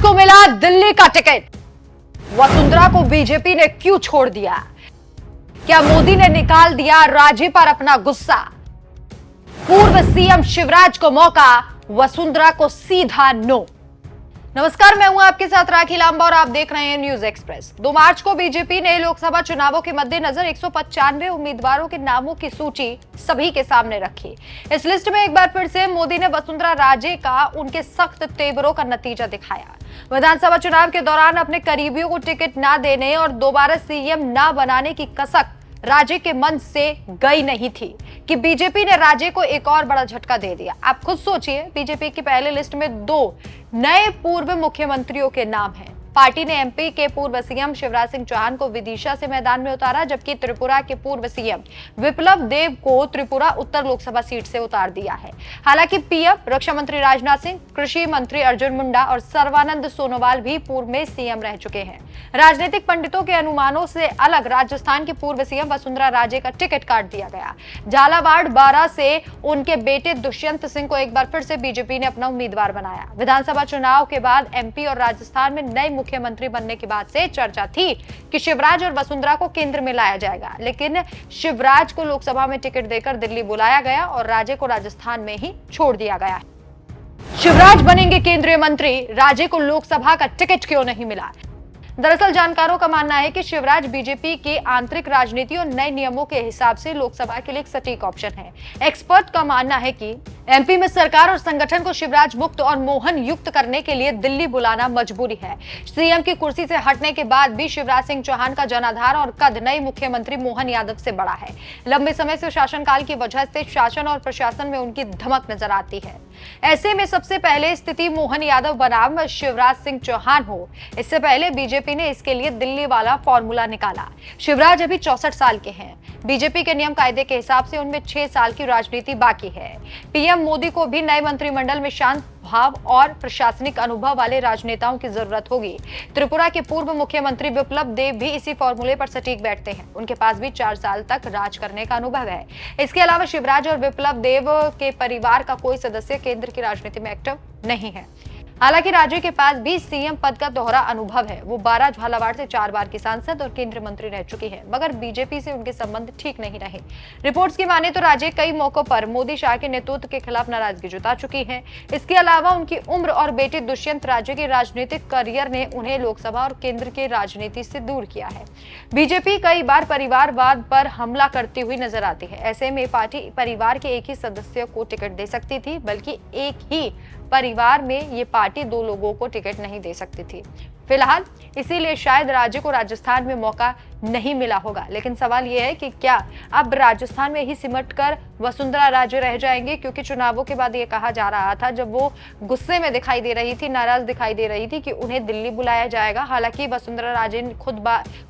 को मिला दिल्ली का टिकट। वसुंधरा को बीजेपी ने क्यों छोड़ दिया? क्या मोदी ने निकाल दिया राजे पर अपना गुस्सा? पूर्व सीएम शिवराज को मौका, वसुंधरा को सीधा नो। नमस्कार, मैं हूं आपके साथ राखी लांबा और आप देख रहे हैं न्यूज एक्सप्रेस। 2 मार्च को बीजेपी ने लोकसभा चुनावों के मद्देनजर 195 उम्मीदवारों के नामों की सूची सभी के सामने रखी। इस लिस्ट में एक बार फिर से मोदी ने वसुंधरा राजे का उनके सख्त तेवरों का नतीजा दिखाया। विधानसभा चुनाव के दौरान अपने करीबियों को टिकट न देने और दोबारा सीएम न बनाने की कसक राजे के मन से गई नहीं थी कि बीजेपी ने राजे को एक और बड़ा झटका दे दिया। आप खुद सोचिए, बीजेपी की पहले लिस्ट में 2 नए पूर्व मुख्यमंत्रियों के नाम हैं। पार्टी ने एमपी के पूर्व सीएम शिवराज सिंह चौहान को विदिशा से मैदान में उतारा, जबकि त्रिपुरा के पूर्व सीएम विप्लव देव को त्रिपुरा उत्तर लोकसभा सीट से उतार दिया है। हालांकि पीएम, रक्षा मंत्री राजनाथ सिंह, कृषि मंत्री अर्जुन मुंडा और सर्बानंद सोनोवाल भी पूर्व में सीएम रह चुके हैं। राजनीतिक पंडितों के अनुमानों से अलग राजस्थान की पूर्व सीएम वसुंधरा राजे का टिकट काट दिया गया। झालावाड़ बारां से उनके बेटे दुष्यंत सिंह को एक बार फिर से बीजेपी ने अपना उम्मीदवार बनाया। विधानसभा चुनाव के बाद एमपी और राजस्थान में नए मुख्यमंत्री बनने के बाद से चर्चा थी कि शिवराज और वसुंधरा को केंद्र में लाया जाएगा, लेकिन शिवराज को लोकसभा में टिकट देकर दिल्ली बुलाया गया और राजे को राजस्थान में ही छोड़ दिया गया। शिवराज बनेंगे केंद्रीय मंत्री, राजे को लोकसभा का टिकट क्यों नहीं मिला? दरअसल जानकारों का मानना है कि शिवराज बीजेपी की आंतरिक राजनीति और नए नियमों के हिसाब से लोकसभा के लिए एक सटीक ऑप्शन है। एक्सपर्ट का मानना है कि एमपी में सरकार और संगठन को शिवराज मुक्त और मोहन युक्त करने के लिए दिल्ली बुलाना मजबूरी है। सीएम की कुर्सी से हटने के बाद भी शिवराज सिंह चौहान का जनाधार और कद नए मुख्यमंत्री मोहन यादव से बड़ा है। लंबे समय से शासनकाल की वजह से शासन और प्रशासन में उनकी धमक नजर आती है। ऐसे में सबसे पहले स्थिति मोहन यादव बनाम शिवराज सिंह चौहान हो। इससे पहले बीजेपी ने इसके लिए दिल्ली वाला फॉर्मूला निकाला। शिवराज अभी 64 साल के हैं। बीजेपी के नियम कायदे के हिसाब से उनमें 6 साल की राजनीति बाकी है। पीएम मोदी को भी नए मंत्रिमंडल में शांत भाव और प्रशासनिक अनुभव वाले राजनेताओं की जरूरत होगी। त्रिपुरा के पूर्व मुख्यमंत्री विप्लव देव भी इसी फॉर्मूले पर सटीक बैठते हैं। उनके पास भी 4 साल तक राज करने का अनुभव है। इसके अलावा शिवराज और विप्लव देव के परिवार का कोई सदस्य केंद्र की राजनीति में एक्टिव नहीं है। हालांकि राजे के पास भी सीएम पद का दोहरा अनुभव है। वो 12 झालावाड़ से 4 बार की सांसद और केंद्रीय मंत्री रह चुकी है, मगर बीजेपी से उनके संबंध ठीक नहीं रहे। रिपोर्ट्स की माने तो राजे कई मौकों पर मोदी शाह के नेतृत्व के खिलाफ नाराजगी जता चुकी हैं। इसके अलावा उनकी उम्र और बेटे दुष्यंत राजे के राजनीतिक करियर ने उन्हें लोकसभा और केंद्र की राजनीति से दूर किया है। बीजेपी कई बार परिवारवाद पर हमला करती हुई नजर आती है। ऐसे में पार्टी परिवार के एक ही सदस्य को टिकट दे सकती थी, बल्कि एक ही परिवार में ये पार्टी 2 लोगों को टिकट नहीं दे सकती थी। फिलहाल इसीलिए शायद राजे को राजस्थान में मौका नहीं मिला होगा। लेकिन सवाल यह है कि क्या अब राजस्थान में ही सिमटकर वसुंधरा राजे रह जाएंगे? क्योंकि चुनावों के बाद ये कहा जा रहा था, जब वो गुस्से में दिखाई दे रही थी, नाराज दिखाई दे रही थी, कि उन्हें दिल्ली बुलाया जाएगा। हालांकि वसुंधरा राजे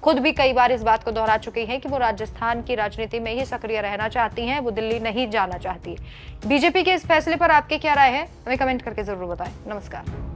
खुद भी कई बार इस बात को दोहरा चुकी हैं कि वो राजस्थान की राजनीति में ही सक्रिय रहना चाहती हैं, वो दिल्ली नहीं जाना चाहती। बीजेपी के इस फैसले पर आपकी क्या राय है? हमें कमेंट करके जरूर बताएं। नमस्कार।